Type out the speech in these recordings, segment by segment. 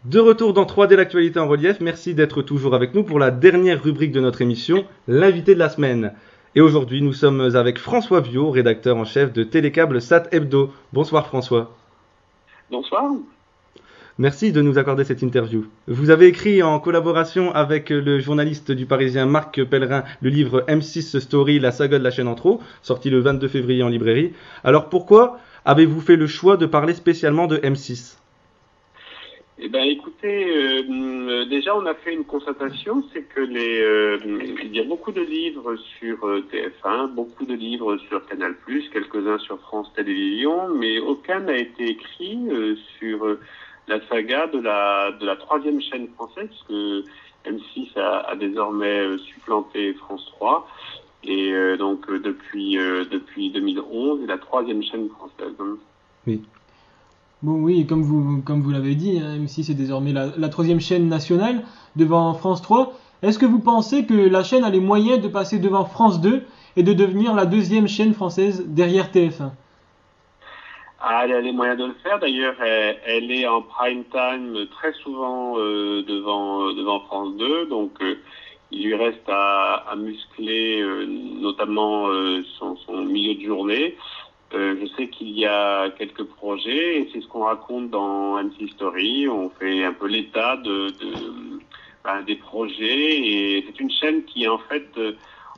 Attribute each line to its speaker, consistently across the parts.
Speaker 1: De retour dans 3D l'actualité en relief, merci d'être toujours avec nous pour la dernière rubrique de notre émission, l'invité de la semaine. Et aujourd'hui, nous sommes avec François Viau, rédacteur en chef de Télécable Sat Hebdo. Bonsoir François.
Speaker 2: Bonsoir.
Speaker 1: Merci de nous accorder cette interview. Vous avez écrit en collaboration avec le journaliste du Parisien Marc Pellerin le livre M6 Story, la saga de la chaîne en trop, sorti le 22 février en librairie. Alors pourquoi avez-vous fait le choix de parler spécialement de M6 ?
Speaker 2: Eh ben, écoutez, déjà on a fait une constatation, c'est que il y a beaucoup de livres sur TF1, beaucoup de livres sur Canal+, quelques-uns sur France Télévisions, mais aucun n'a été écrit sur la saga de la troisième chaîne française, parce que M6 a désormais supplanté France 3, et donc depuis 2011, c'est la troisième chaîne française.
Speaker 1: Oui.
Speaker 3: Bon, oui, comme vous l'avez dit, hein, M6 est désormais la troisième chaîne nationale devant France 3. Est-ce que vous pensez que la chaîne a les moyens de passer devant France 2 et de devenir la deuxième chaîne française derrière TF1 ?
Speaker 2: Ah, elle a les moyens de le faire. D'ailleurs, elle est en prime time très souvent devant France 2. Donc, il lui reste à muscler notamment son milieu de journée. Je sais qu'il y a quelques projets et c'est ce qu'on raconte dans M6 Story. On fait un peu l'état des projets et c'est une chaîne qui est en fait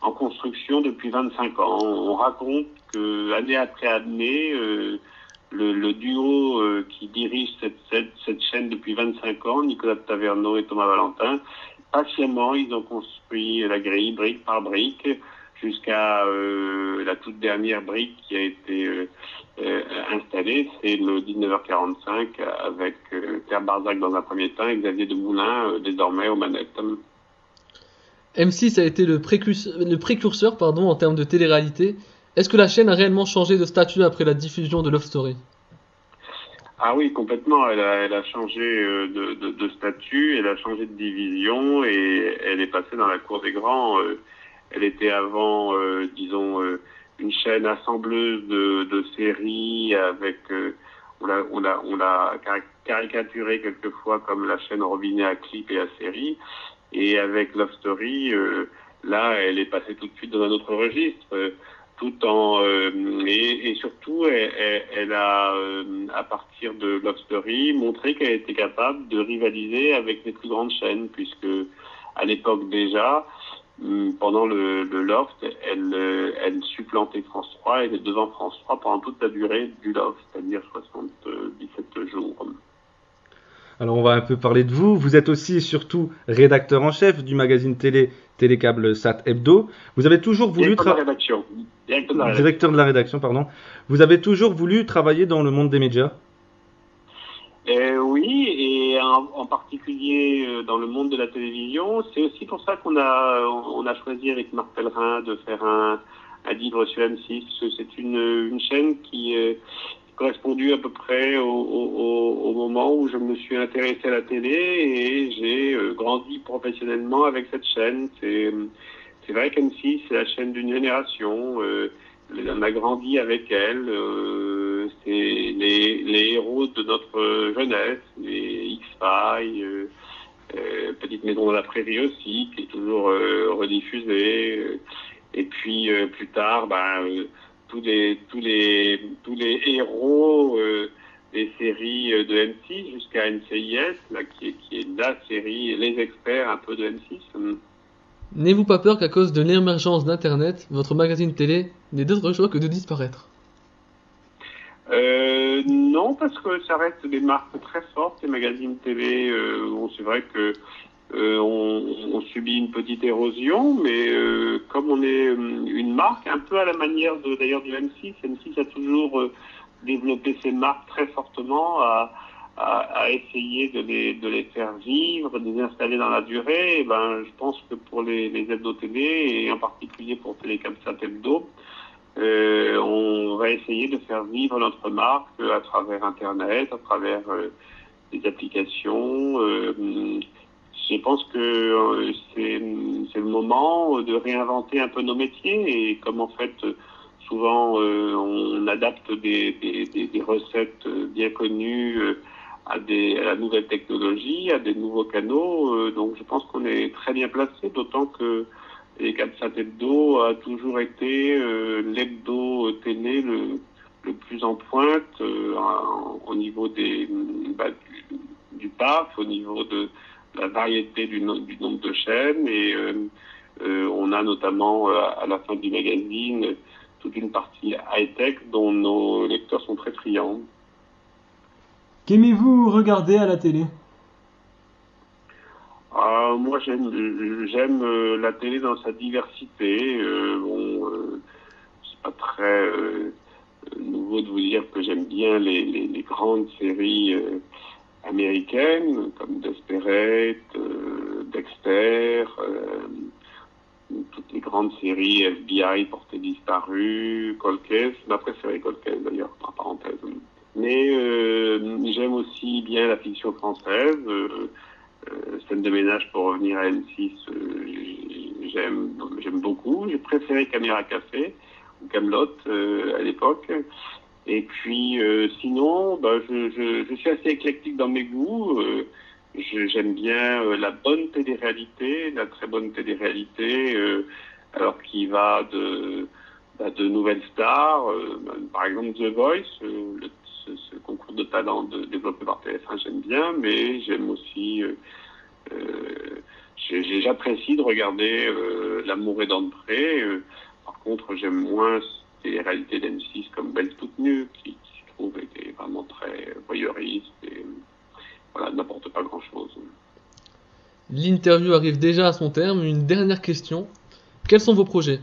Speaker 2: en construction depuis 25 ans. On raconte que année après année, le duo qui dirige cette chaîne depuis 25 ans, Nicolas Taverneau et Thomas Valentin, patiemment, ils ont construit la grille brique par brique jusqu'à la toute dernière brique qui a été installée, c'est le 19h45 avec Pierre Barzac dans un premier temps et Xavier Demoulin désormais aux manettes.
Speaker 4: M6 a été le précurseur en termes de télé-réalité. Est-ce que la chaîne a réellement changé de statut après la diffusion de Love Story ?
Speaker 2: Ah oui, complètement. Elle a changé de statut, elle a changé de division et elle est passée dans la cour des grands. Elle était avant, une chaîne assembleuse de séries avec, on l'a caricaturé quelquefois comme la chaîne robinet à clips et à séries. Et avec Love Story, là, elle est passée tout de suite dans un autre registre. Et surtout, elle a, à partir de Love Story, montré qu'elle était capable de rivaliser avec les plus grandes chaînes, puisque à l'époque déjà, pendant le Loft, elle supplantait France 3 et était devant France 3 pendant toute la durée du Loft, c'est-à-dire 77 jours.
Speaker 1: Alors on va un peu parler de vous. Vous êtes aussi et surtout rédacteur en chef du magazine Télécable Sat Hebdo. Vous avez toujours voulu directeur de la rédaction, pardon. Vous avez toujours voulu travailler dans le monde des médias ?
Speaker 2: Oui, et en particulier dans le monde de la télévision. C'est aussi pour ça qu'on a choisi avec Marc Pellerin de faire un livre sur M6. C'est une chaîne qui correspondu à peu près au moment où je me suis intéressé à la télé et j'ai grandi professionnellement avec cette chaîne. C'est vrai qu'M6, c'est la chaîne d'une génération. On a grandi avec elle. C'est les héros de notre jeunesse, les X-Files, Petite Maison dans la Prairie aussi, qui est toujours rediffusée. Et puis plus tard, tous les héros des séries de M6 jusqu'à NCIS, là, qui est la série, les experts un peu de M6.
Speaker 4: N'ayez-vous pas peur qu'à cause de l'émergence d'Internet, votre magazine télé n'ait d'autre choix que de disparaître ?
Speaker 2: Non, parce que ça reste des marques très fortes, les magazines télé. C'est vrai que on subit une petite érosion, mais comme on est une marque, un peu à la manière d'ailleurs du M6, M6 a toujours développé ses marques très fortement, à essayer de les faire vivre, de les installer dans la durée. Et je pense que pour les hebdo télé, et en particulier pour Télécable Sat Hebdo, on va essayer de faire vivre notre marque à travers Internet, à travers des applications. Je pense que c'est le moment de réinventer un peu nos métiers et comme en fait souvent on adapte des recettes bien connues à la nouvelle technologie, à des nouveaux canaux. Donc je pense qu'on est très bien placé, d'autant que Télécabsat Hebdo a toujours été l'hebdo télé le plus en pointe au niveau du PAF, au niveau de la variété du nombre de chaînes. Et on a notamment à la fin du magazine toute une partie high-tech dont nos lecteurs sont très friands.
Speaker 3: Qu'aimez-vous regarder à la télé?
Speaker 2: Moi, j'aime la télé dans sa diversité. C'est pas très nouveau de vous dire que j'aime bien les grandes séries américaines comme Desperate, Dexter, toutes les grandes séries FBI, Portée disparue, Cold Case. Ma préférée Cold Case d'ailleurs, par parenthèse. Mais j'aime aussi bien la fiction française. Scène de ménage, pour revenir à M6, j'aime beaucoup. J'ai préféré Caméra Café ou Kaamelott à l'époque. Et puis sinon, je suis assez éclectique dans mes goûts. J'aime bien la bonne télé-réalité, la très bonne télé-réalité, alors qui va de nouvelles stars, par exemple The Voice, ce concours de talent développé par TF1, j'aime bien, mais j'aime aussi, j'apprécie de regarder L'amour est dans le pré. Par contre, j'aime moins les réalités d'M6 comme Belle toute nue, qui je trouve était vraiment très voyeuriste et voilà, n'apporte pas grand-chose.
Speaker 4: L'interview arrive déjà à son terme. Une dernière question. Quels sont vos projets?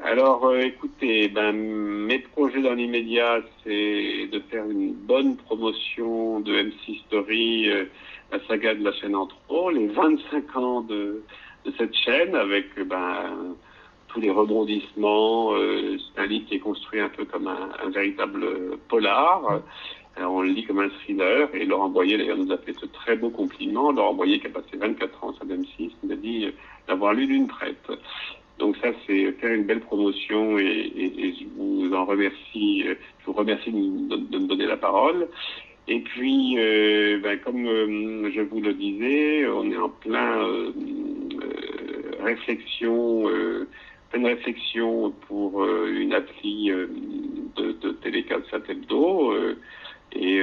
Speaker 2: Alors, écoutez, mes projets dans l'immédiat, c'est de faire une bonne promotion de M6 Story, la saga de la chaîne Antro, les 25 ans de cette chaîne, avec tous les rebondissements. C'est un livre qui est construit un peu comme un véritable polar. Alors, on le lit comme un thriller, et Laurent Boyer d'ailleurs nous a fait ce très beau compliment. Laurent Boyer, qui a passé 24 ans sur M6, nous a dit d'avoir lu d'une traite. Donc ça, c'est faire une belle promotion, et je vous en remercie. Je vous remercie de me donner la parole. Et puis, comme je vous le disais, on est en pleine réflexion pour une appli de Télécabsat Hebdo, et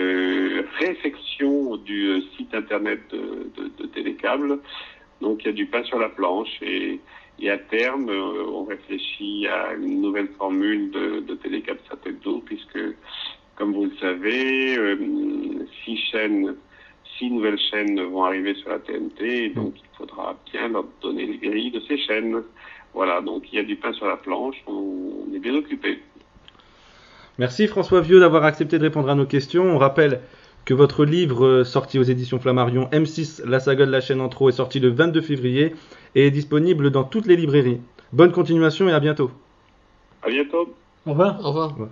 Speaker 2: réflexion du site internet de Télécable. Donc il y a du pain sur la planche, et à terme, on réfléchit à une nouvelle formule de Télécabsat Hebdo, puisque, comme vous le savez, 6 nouvelles chaînes vont arriver sur la TNT, et donc il faudra bien leur donner les grilles de ces chaînes. Voilà, donc il y a du pain sur la planche, on est bien occupé.
Speaker 1: Merci François Vieux d'avoir accepté de répondre à nos questions. On rappelle que votre livre, sorti aux éditions Flammarion, M6, la saga de la chaîne Antro, est sorti le 22 février et est disponible dans toutes les librairies. Bonne continuation et à bientôt.
Speaker 2: À bientôt.
Speaker 3: Au revoir.
Speaker 4: Au revoir.
Speaker 1: Ouais.